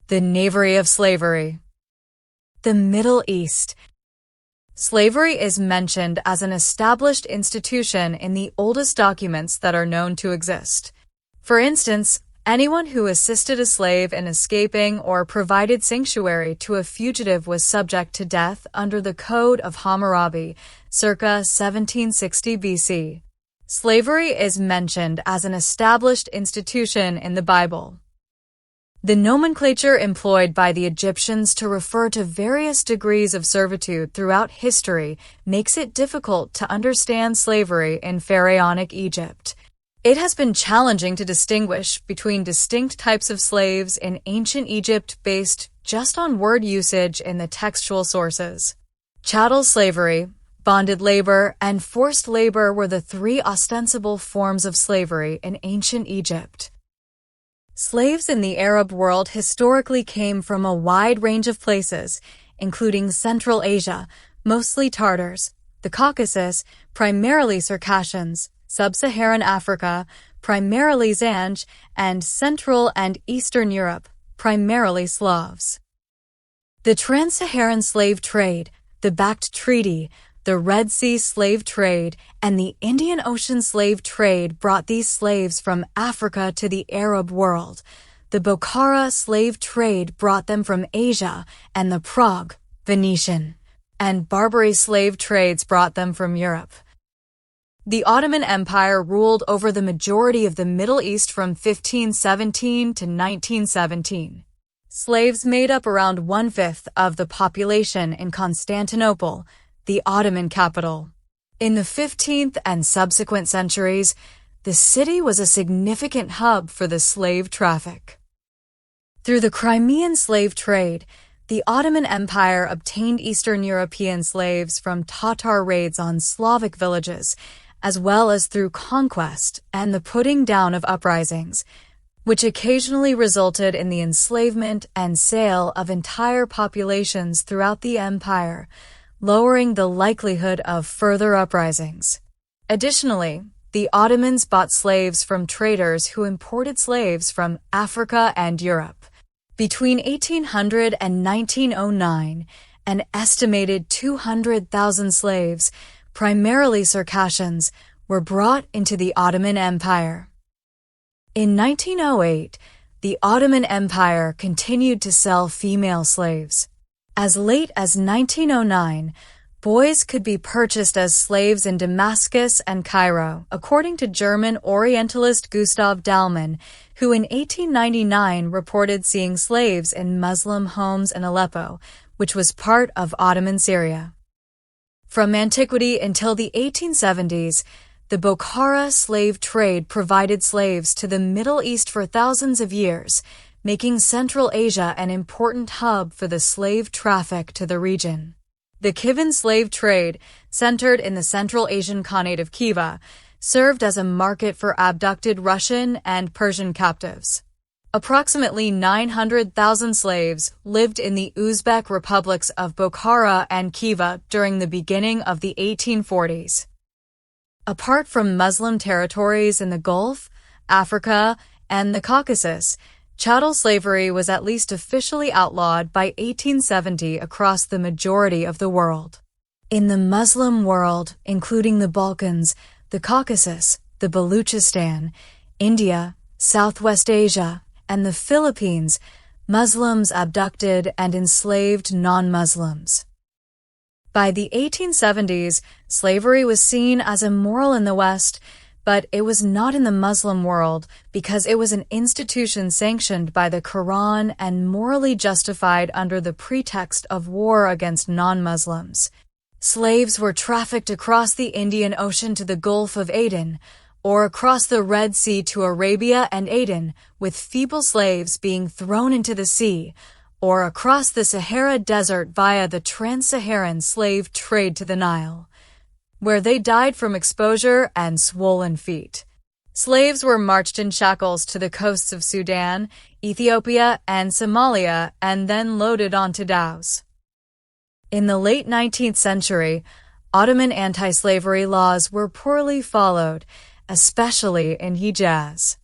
The knavery of slavery. The Middle East. Slavery is mentioned as an established institution in the oldest documents that are known to exist. For instance, anyone who assisted a slave in escaping or provided sanctuary to a fugitive was subject to death under the Code of Hammurabi, circa 1760 BC. Slavery is mentioned as an established institution in the Bible. The nomenclature employed by the Egyptians to refer to various degrees of servitude throughout history makes it difficult to understand slavery in pharaonic Egypt. It has been challenging to distinguish between distinct types of slaves in ancient Egypt based just on word usage in the textual sources. Chattel slavery, bonded labor, and forced labor were the three ostensible forms of slavery in ancient Egypt. Slaves in the Arab world historically came from a wide range of places, including Central Asia, mostly Tartars, the Caucasus, primarily Circassians, Sub-Saharan Africa, primarily Zanj, and Central and Eastern Europe, primarily Slavs. The Trans-Saharan slave trade, the Bakht Treaty, the Red Sea slave trade, and the Indian Ocean slave trade brought these slaves from Africa to the Arab world. The Bokhara slave trade brought them from Asia, and the Prague, Venetian, and Barbary slave trades brought them from Europe. The Ottoman Empire ruled over the majority of the Middle East from 1517 to 1917. Slaves made up around 1/5 of the population in Constantinople, the Ottoman capital. In the 15th and subsequent centuries, the city was a significant hub for the slave traffic. Through the Crimean slave trade, the Ottoman Empire obtained Eastern European slaves from Tatar raids on Slavic villages, as well as through conquest and the putting down of uprisings, which occasionally resulted in the enslavement and sale of entire populations throughout the empire, lowering the likelihood of further uprisings. Additionally, the Ottomans bought slaves from traders who imported slaves from Africa and Europe. Between 1800 and 1909, an estimated 200,000 slaves, primarily Circassians, were brought into the Ottoman Empire. In 1908, the Ottoman Empire continued to sell female slaves. As late as 1909, boys could be purchased as slaves in Damascus and Cairo, according to German Orientalist Gustav Dahlmann, who in 1899 reported seeing slaves in Muslim homes in Aleppo, which was part of Ottoman Syria. From antiquity until the 1870s, the Bokhara slave trade provided slaves to the Middle East for thousands of years, making Central Asia an important hub for the slave traffic to the region. The Kievan slave trade, centered in the Central Asian Khanate of Khiva, served as a market for abducted Russian and Persian captives. Approximately 900,000 slaves lived in the Uzbek republics of Bokhara and Khiva during the beginning of the 1840s. Apart from Muslim territories in the Gulf, Africa, and the Caucasus, chattel slavery was at least officially outlawed by 1870 across the majority of the world. In the Muslim world, including the Balkans, the Caucasus, the Baluchistan, India, Southwest Asia, and the Philippines, Muslims abducted and enslaved non-Muslims. By the 1870s, slavery was seen as immoral in the West, but it was not in the Muslim world because it was an institution sanctioned by the Quran and morally justified under the pretext of war against non-Muslims. Slaves were trafficked across the Indian Ocean to the Gulf of Aden, or across the Red Sea to Arabia and Aden, with feeble slaves being thrown into the sea, or across the Sahara Desert via the Trans-Saharan slave trade to the Nile, where they died from exposure and swollen feet. Slaves were marched in shackles to the coasts of Sudan, Ethiopia, and Somalia, and then loaded onto dhows. In the late 19th century, Ottoman anti-slavery laws were poorly followed, especially in Hijaz.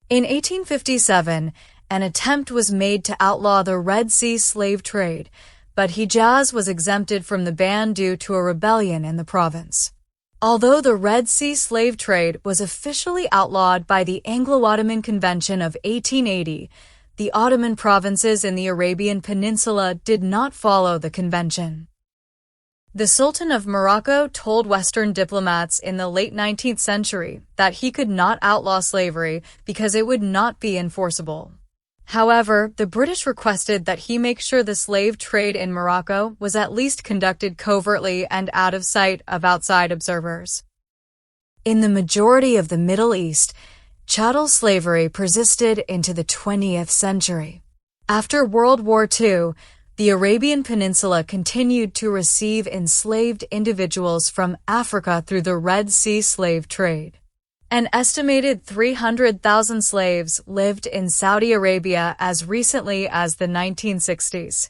In 1857, an attempt was made to outlaw the Red Sea slave trade, but Hijaz was exempted from the ban due to a rebellion in the province. Although the Red Sea slave trade was officially outlawed by the Anglo-Ottoman Convention of 1880, the Ottoman provinces in the Arabian Peninsula did not follow the convention. The Sultan of Morocco told Western diplomats in the late 19th century that he could not outlaw slavery because it would not be enforceable. However, the British requested that he make sure the slave trade in Morocco was at least conducted covertly and out of sight of outside observers. In the majority of the Middle East, chattel slavery persisted into the 20th century. After World War II, the Arabian Peninsula continued to receive enslaved individuals from Africa through the Red Sea slave trade. An estimated 300,000 slaves lived in Saudi Arabia as recently as the 1960s.